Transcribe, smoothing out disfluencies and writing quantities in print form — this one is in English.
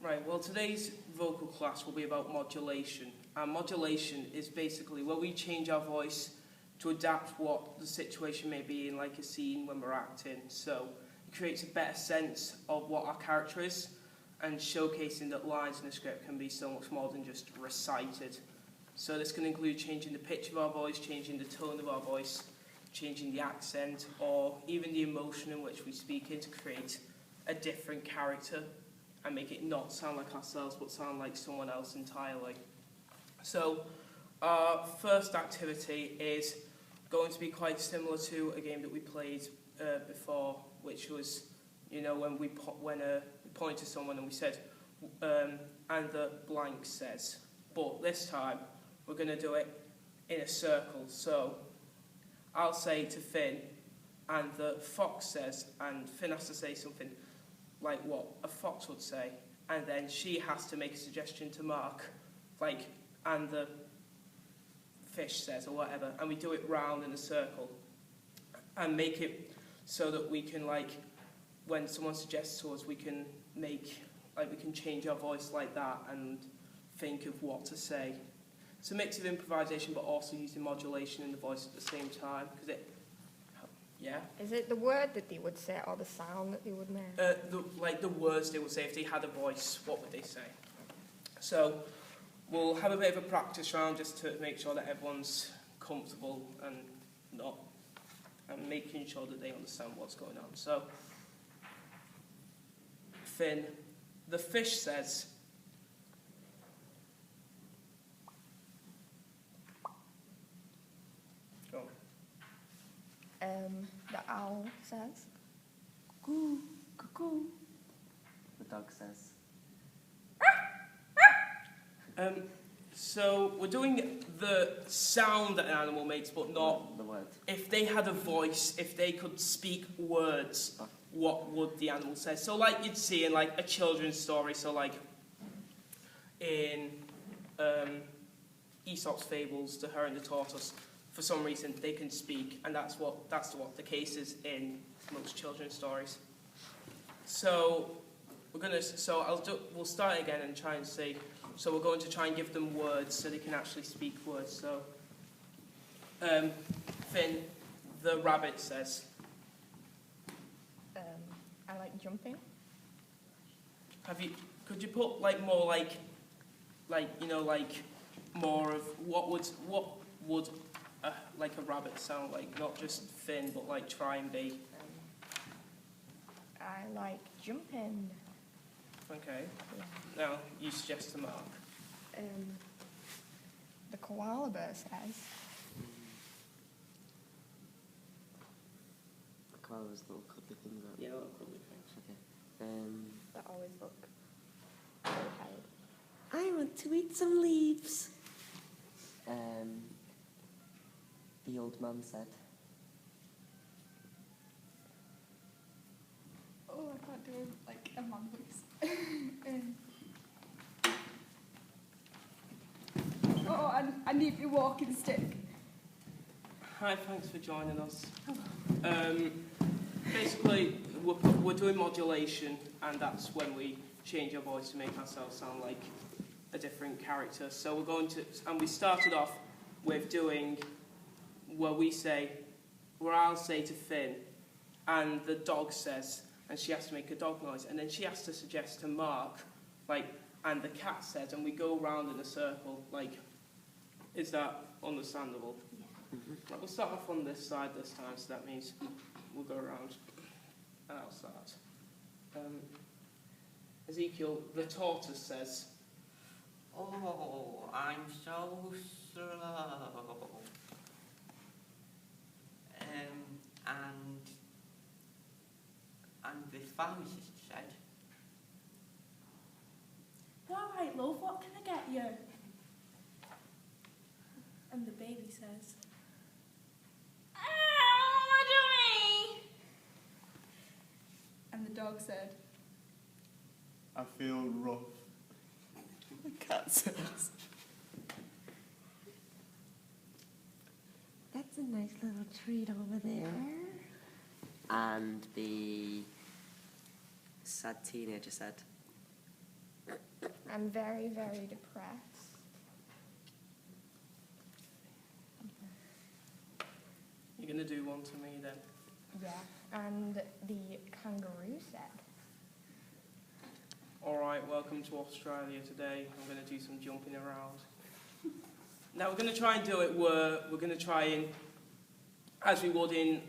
Right, well today's vocal class will be about modulation. And modulation is basically where we change our voice to adapt what the situation may be in, like a scene when we're acting. So it creates a better sense of what our character is, and showcasing that lines in a script can be so much more than just recited. So this can include changing the pitch of our voice, changing the tone of our voice, changing the accent, or even the emotion in which we speak in to create a different character and make it not sound like ourselves but sound like someone else entirely. So our first activity is going to be quite similar to a game that we played before, which was, you know, when we pointed to someone and we said, and the blank says. But this time, we're going to do it in a circle. So I'll say to Finn, and the fox says, and Finn has to say something like what a fox would say, and then she has to make a suggestion to Mark, like, and the fish says, or whatever, and we do it round in a circle, and make it so that we can, like, when someone suggests to us, we can make, like, we can change our voice like that and think of what to say. It's a mix of improvisation, but also using modulation in the voice at the same time, because it, yeah. Is it the word that they would say, or the sound that they would make? Like the words they would say if they had a voice, what would they say? So we'll have a bit of a practice round just to make sure that everyone's comfortable and making sure that they understand what's going on. So, Finn, the fish says. Go on. The owl says. Cuckoo, cuckoo. The dog says. So we're doing the sound that an animal makes, but not the word. If they had a voice, if they could speak words, what would the animal say? So like you'd see in like a children's story, so like in Aesop's fables, The Hare and the Tortoise, for some reason they can speak, and that's what the case is in most children's stories. So we'll start again and try and see. So we're going to try and give them words so they can actually speak words. So, Finn, the rabbit says. I like jumping. Could you put like more like you know, like more of what would like a rabbit sound like? Not just Finn, but like try and be. I like jumping. Okay. Yeah. Now you suggest to Mark. The koala bear says. The koala's little cuddly thing. Yeah, little cuddly things. Okay. That always look very tired. I want to eat some leaves. The old man said. Oh, I can't do like a man voice. I need your walking stick. Hi, thanks for joining us. Basically, we're doing modulation, and that's when we change our voice to make ourselves sound like a different character. So we're going to, and we started off with doing where I'll say to Finn, and the dog says, and she has to make a dog noise, and then she has to suggest to Mark, like, and the cat says, and we go round in a circle, like, is that understandable? Yeah. Right, we'll start off on this side this time, so that means we'll go around, and I'll start. Ezekiel, the tortoise says. Oh, I'm so slow. And the pharmacist said, All right, love, what can I get you? And the baby says, "Oh, my tummy!" And the dog said, I feel rough. The cat says. That's a nice little treat over there. And the sad teenager said, I'm very, very depressed. You're going to do one to me then. Yeah. And the kangaroo said, All right, welcome to Australia today. I'm going to do some jumping around. Now we're going to try and do it where we're going to try and, as we would in